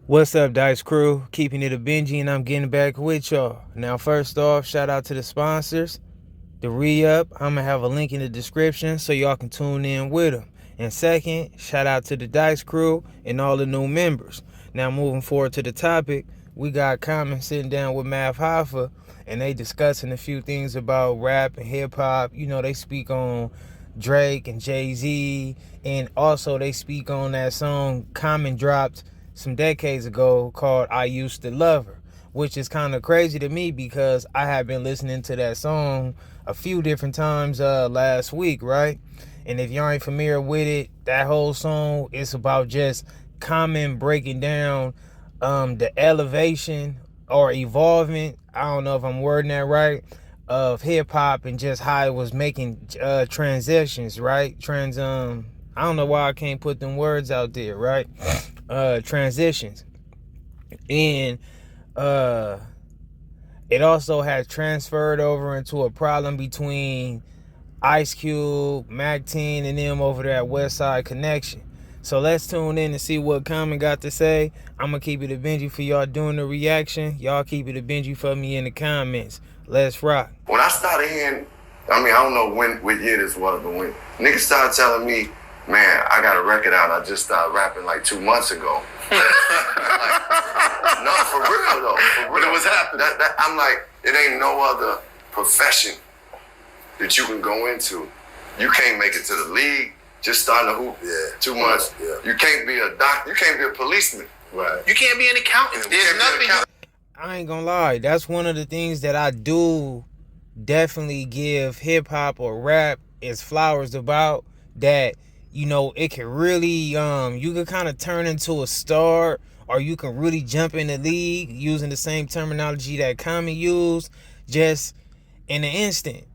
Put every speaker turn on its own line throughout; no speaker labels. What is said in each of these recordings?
What's up, Dice Crew? Keeping it a Benji, and I'm getting back with y'all. Now, first off, shout out to the sponsors. The re-up, I'm going to have a link in the description so y'all can tune in with them. And second, shout out to the Dice Crew and all the new members. Now, moving forward to the topic, we got Common sitting down with Math HOFFA, and they discussing a few things about rap and hip-hop. You know, they speak on Drake and Jay-Z, and also they speak on that song Common dropped some decades ago called I Used to Love Her, which is kind of crazy to me because I have been listening to that song a few different times last week, right? And if y'all ain't familiar with it, that whole song is about just Common breaking down the elevation or evolvement, I don't know if I'm wording that right, of hip-hop and just how it was making transitions, right? I don't know why I can't put them words out there, right? Transitions. And it also has transferred over into a problem between Ice Cube, Mac 10, and them over there at West Side Connection. So let's tune in and see what Common got to say. I'm going to keep it a Benji for y'all doing the reaction. Y'all keep it a Benji for me in the comments. Let's rock.
When I started hearing, I don't know what year this was, but when niggas started telling me, man, I got a record out, I just started rapping like 2 months ago. Like, no, for real though. For real.
But it was happening.
I'm like, it ain't no other profession that you can go into. You can't make it to the league, just starting to hoop 2 months.
Yeah.
You can't be a doctor, you can't be a policeman.
Right. You can't be an accountant. There's nothing.
I ain't gonna lie, that's one of the things that I do definitely give hip-hop or rap its flowers about, that you know, it can really, you can kind of turn into a star, or you can really jump in the league using the same terminology that Common used, just in an instant.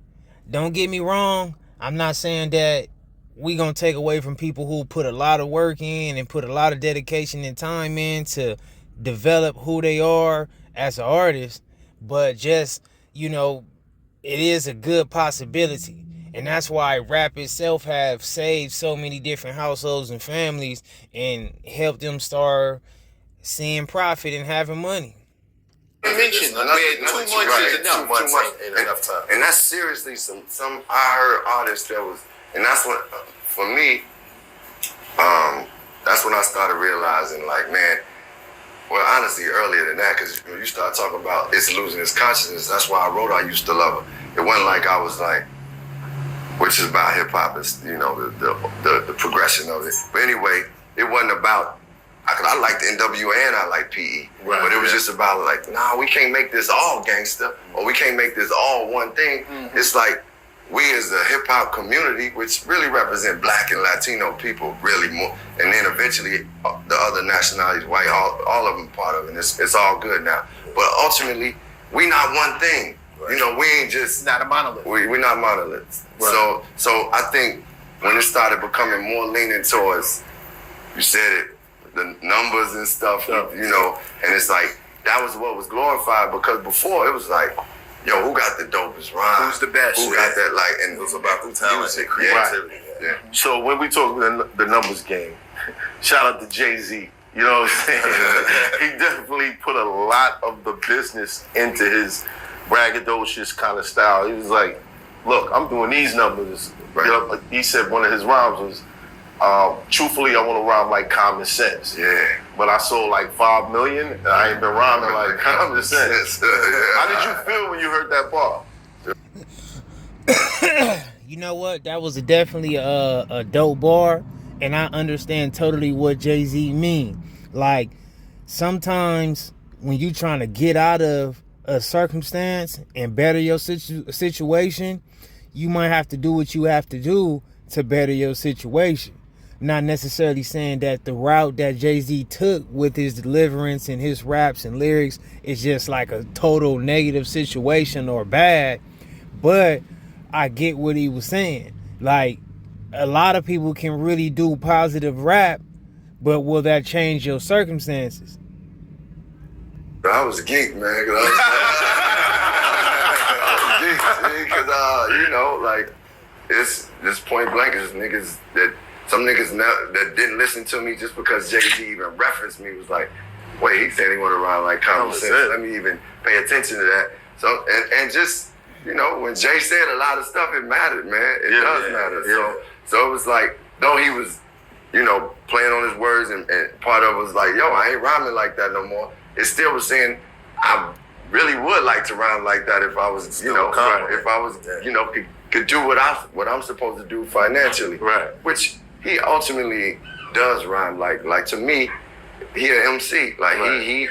Don't get me wrong, I'm not saying that we gonna take away from people who put a lot of work in and put a lot of dedication and time in to develop who they are as an artist, but just, you know, it is a good possibility. And that's why rap itself have saved so many different households and families and helped them start seeing profit and having money.
You mentioned where 2 months is enough. 2 months ain't enough time.
And that's seriously some I heard artists that was, and that's what, for me, that's when I started realizing, like, man, well, honestly, earlier than that, because when you start talking about it's losing its consciousness, that's why I wrote I Used to Love Her. It wasn't like I was like, which is about hip hop, is, you know, the progression of it. But anyway, it wasn't about, I liked NWA and I liked PE. Right, but it was just about like, nah, we can't make this all gangster, or we can't make this all one thing. Mm-hmm. It's like, we as the hip hop community, which really represent Black and Latino people really more, and then eventually the other nationalities, white, all of them part of it. It's all good now. But ultimately, we not one thing. Right. You know, we ain't just
not a monolith.
We're not monoliths. Right. So I think when it started becoming more leaning towards, you said it, the numbers and stuff, you know, and it's like that was what was glorified, because before it was like, yo, who got the dopest rhyme?
Who's the best?
Who got that, like, and it was about the talent and creativity.
Yeah. So when we talk the numbers game, shout out to Jay-Z. You know what I'm saying? He definitely put a lot of the business into his braggadocious kind of style. He was like, look, I'm doing these numbers. Right. You know, he said one of his rhymes was, truthfully, I want to rhyme like common sense. Yeah. But I sold like 5 million, and I ain't been rhyming like common sense. How did you feel when you heard that bar?
You know what? That was definitely a dope bar, and I understand totally what Jay-Z mean. Like, sometimes when you trying to get out of a circumstance and better your situation, you might have to do what you have to do to better your situation. Not necessarily saying that the route that Jay-Z took with his deliverance and his raps and lyrics is just like a total negative situation or bad, but I get what he was saying. Like, a lot of people can really do positive rap, but will that change your circumstances?
I was a geek, man. I was a geek, because, you know, like, it's just point blank, it's niggas that, some niggas that didn't listen to me just because Jay-Z even referenced me was like, wait, he said he want to rhyme like common sense. Let me even pay attention to that. So, and just, you know, when Jay said a lot of stuff, it mattered, man. It does matter. So it was like, though he was, you know, playing on his words, and part of it was like, yo, I ain't rhyming like that no more. It still was saying, I really would like to rhyme like that if I was, you know, if I was, you know, could do what I'm supposed to do financially. Right. Which he ultimately does rhyme like to me, he an MC. Like he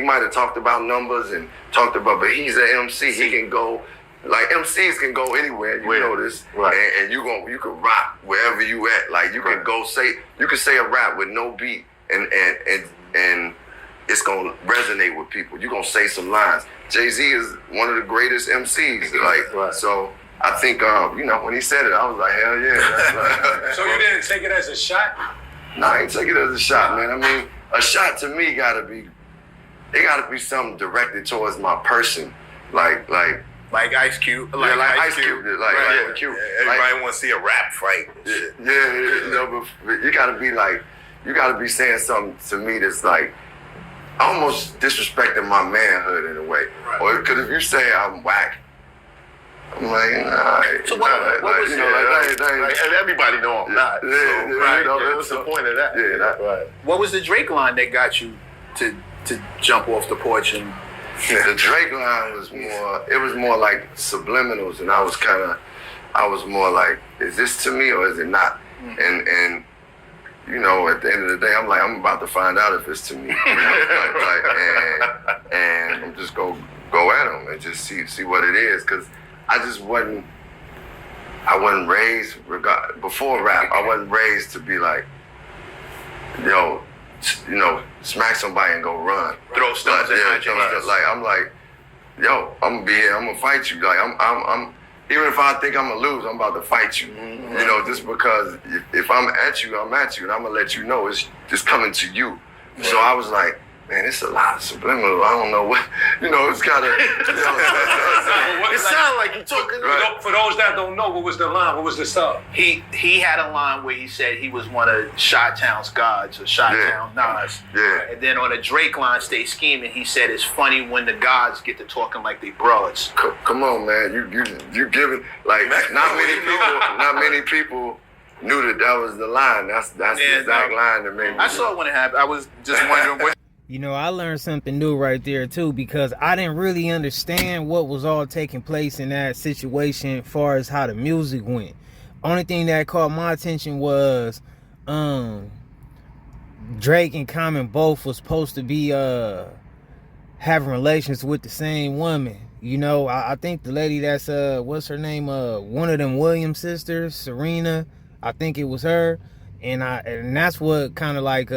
might have talked about numbers and talked about, but he's an MC. He can go, like MCs can go anywhere, you know this. Right. And you can rock wherever you at. Like you can go you can say a rap with no beat and it's gonna resonate with people. You're gonna say some lines. Jay-Z is one of the greatest MCs. Like so I think you know, when he said it, I was like, hell yeah. That's right.
So you didn't take it as a shot?
No, I ain't take it as a shot, man. I mean, a shot to me gotta be something directed towards my person. Like
Ice Cube.
Like Ice Cube. Like Cube.
Everybody want to see a rap fight.
Yeah, you know, but you gotta be saying something to me that's like almost disrespecting my manhood in a way. Right. Or because if you say I'm whack, I'm like, nah.
So what was,
you know,
and everybody know I'm not. What's the point of that?
Yeah, right.
What was the Drake line that got you to jump off the porch and?
The Drake line was more like subliminals, and I was more like, is this to me or is it not? And you know, at the end of the day, I'm like, I'm about to find out if it's to me. You know, and I'm just go at them and just see what it is, because I wasn't raised before rap. I wasn't raised to be like, yo, you know, smack somebody and go run.
Throw stones at my
like I'm like, yo, I'm gonna be here. I'm gonna fight you. Like I'm even if I think I'm gonna lose, I'm about to fight you. Mm-hmm. You know, just because if I'm at you, I'm at you, and I'm gonna let you know it's just coming to you. Right. So I was like, man, it's a lot of subliminal. I don't know what, you know, it's gotta.
It sounds like you talking.
Right. For those that don't know, what was the line? What was the sub?
He had a line where he said he was one of Chi-Town's gods, or Chi-Town Nas.
Yeah.
And then on a Drake line, Stay Scheming, he said it's funny when the gods get to talking like they broads.
Come on, man, you giving like not many people knew that was the line. That's the exact line that made me.
I saw it when it happened. I was just wondering what.
You know, I learned something new right there too, because I didn't really understand what was all taking place in that situation as far as how the music went. Only thing that caught my attention was Drake and Common both was supposed to be having relations with the same woman. You know, I think the lady that's what's her name? One of them Williams sisters, Serena. I think it was her. And that's what kind of like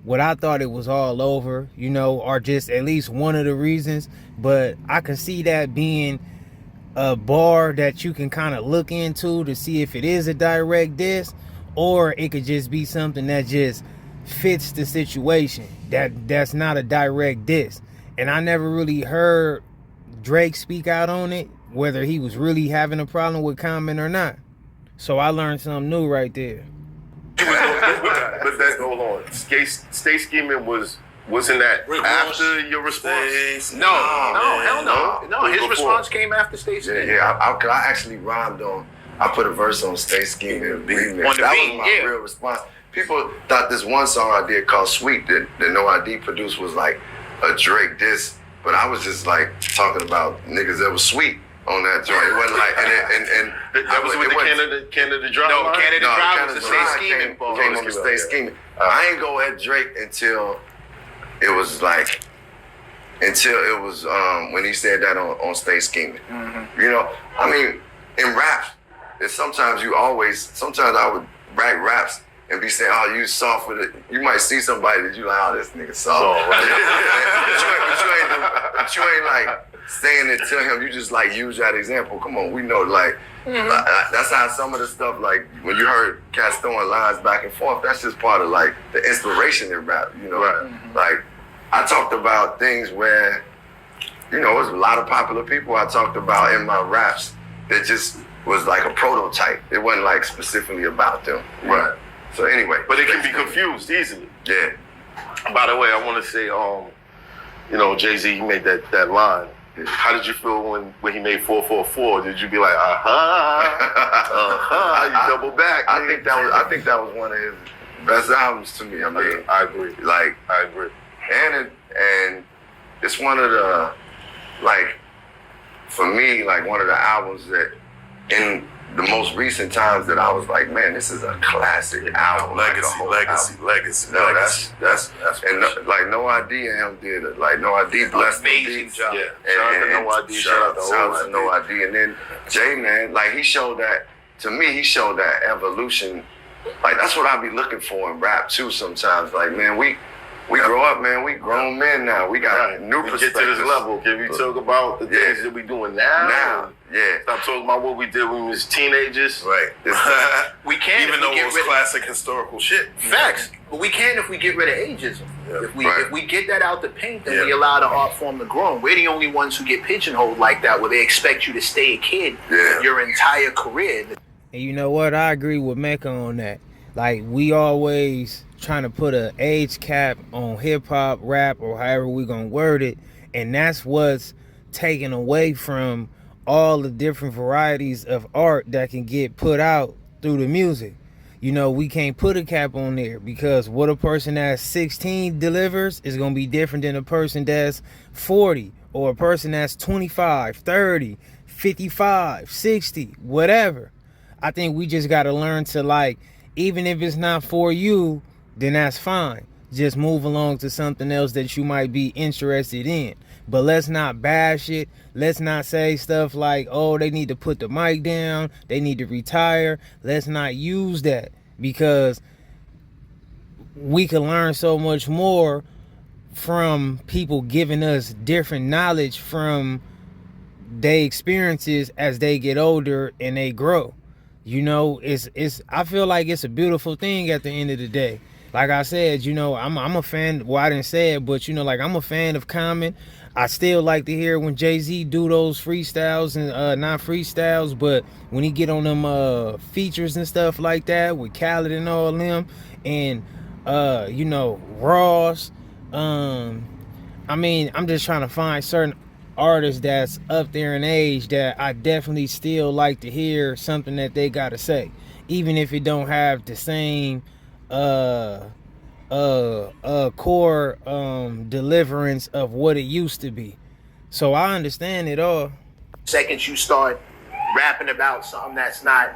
what I thought it was all over, you know, or just at least one of the reasons. But I can see that being a bar that you can kind of look into to see if it is a direct diss, or it could just be something that just fits the situation, that's not a direct diss. And I never really heard Drake speak out on it, whether he was really having a problem with Common or not. So I learned something new right there.
But that, hold on. Stay Scheming wasn't that after your response?
No, hell no. No, his response came after Stay Scheming.
Yeah, I actually rhymed on. I put a verse on Stay Scheming remix. That was my real response. People thought this one song I did called Sweet that No ID produced was like a Drake diss, but I was just like talking about niggas that was sweet on that joint. It wasn't like, and
that was with the Canada Drive.
No, Canada Drive was the Stay
Scheming.
Scheming.
Came on the Stay Scheming. I ain't go at Drake until it was when he said that on Stay Scheming. Mm-hmm. You know, I mean, in raps, sometimes I would write raps and be saying, oh, you soft with it. You might see somebody that you like, oh, this nigga soft. But you ain't like saying it to him. You just like use that example. Come on, we know like, that's how some of the stuff, like when you heard cats throwing lines back and forth, that's just part of like the inspiration in rap, you know? Right. Mm-hmm. Like I talked about things where, you know, there's a lot of popular people I talked about in my raps that just was like a prototype. It wasn't like specifically about them. Right. So anyway.
But it can be confused easily.
Yeah.
By the way, I want to say, you know, Jay-Z, he made that line. How did you feel when he made 444? Did you be like, you double back?
I think that was one of his best albums to me. I mean,
I agree.
Like,
I agree.
And it's one of the, like, for me, like one of the albums that in the most recent times that I was like, man, this is a classic album.
Legacy.
No,
Legacy.
that's and like No ID and him did it. Like No ID blessed
Amazing job.
Yeah. Shout out to No ID. Shout out
to No ID. And then Jay, man, like he showed that, to me, he showed that evolution. Like that's what I be looking for in rap too sometimes. Like, man, we grow up, man. We grown men now. We got new perspectives.
Get to this level. Can we talk about the things that we doing now?
Yeah.
Stop talking about what we did when we was teenagers.
Right.
We can,
even though it was classic historical shit.
Facts. But we can if we get rid of ageism.
Yeah.
If we get that out the paint, then we allow the art form to grow. And we're the only ones who get pigeonholed like that, where they expect you to stay a kid your entire career.
And you know what? I agree with Mecca on that. Like, we always trying to put an age cap on hip-hop, rap, or however we gonna word it. And that's what's taken away from all the different varieties of art that can get put out through the music. You know, we can't put a cap on there because what a person that's 16 delivers is gonna be different than a person that's 40 or a person that's 25, 30, 55, 60, whatever. I think we just gotta learn to, like, even if it's not for you, then that's fine. Just move along to something else that you might be interested in. But let's not bash it. Let's not say stuff like, oh, they need to put the mic down, they need to retire. Let's not use that, because we can learn so much more from people giving us different knowledge from their experiences as they get older and they grow. You know, I feel like it's a beautiful thing at the end of the day. Like I said, you know, I'm a fan. Well, I didn't say it, but, you know, like, I'm a fan of Common. I still like to hear when Jay-Z do those freestyles and not freestyles, but when he get on them features and stuff like that with Khaled and all them, and you know, Ross. I mean, I'm just trying to find certain artists that's up there in age that I definitely still like to hear something that they gotta say, even if it don't have the same core deliverance of what it used to be. So I understand it all.
Second you start rapping about something that's not,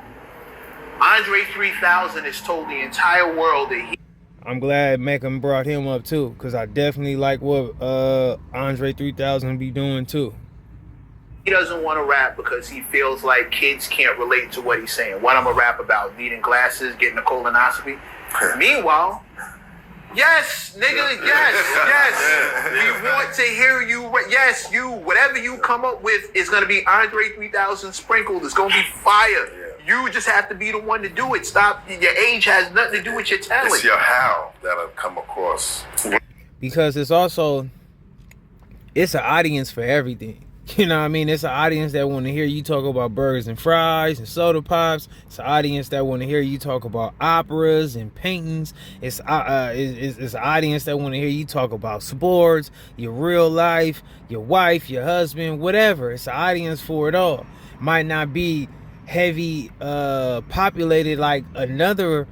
Andre 3000 has told the entire world that
I'm glad Meckham brought him up too, because I definitely like what Andre 3000 be doing too.
he doesn't want to rap because he feels like kids can't relate to what he's saying. What I'm gonna rap about, needing glasses, getting a colonoscopy. Meanwhile, yes, nigga, yes. We want to hear you. Yes, you. Whatever you come up with is gonna be Andre 3000 sprinkled. It's gonna be fire. You just have to be the one to do it. Stop. Your age has nothing to do with your talent.
It's your how that'll come across.
Because it's an audience for everything. You know what I mean? It's an audience that want to hear you talk about burgers and fries and soda pops. It's an audience that want to hear you talk about operas and paintings. It's an audience that want to hear you talk about sports, your real life, your wife, your husband, whatever. It's an audience for it all. Might not be heavy populated like another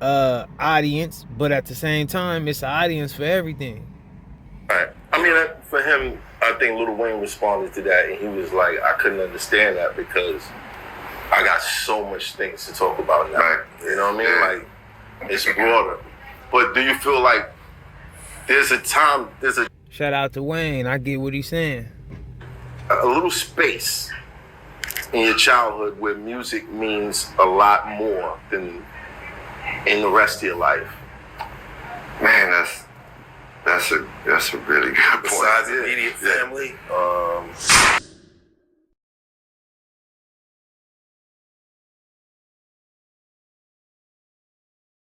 audience, but at the same time, it's an audience for everything.
Right. I mean, for him, I think Lil Wayne responded to that, and he was like, I couldn't understand that because I got so much things to talk about now.
Right.
You know what I mean? Like, it's broader. But do you feel like there's a
Shout out to Wayne. I get what he's saying.
a little space in your childhood where music means a lot more than in the rest of your life?
Man, that's a really good point.
Besides immediate family,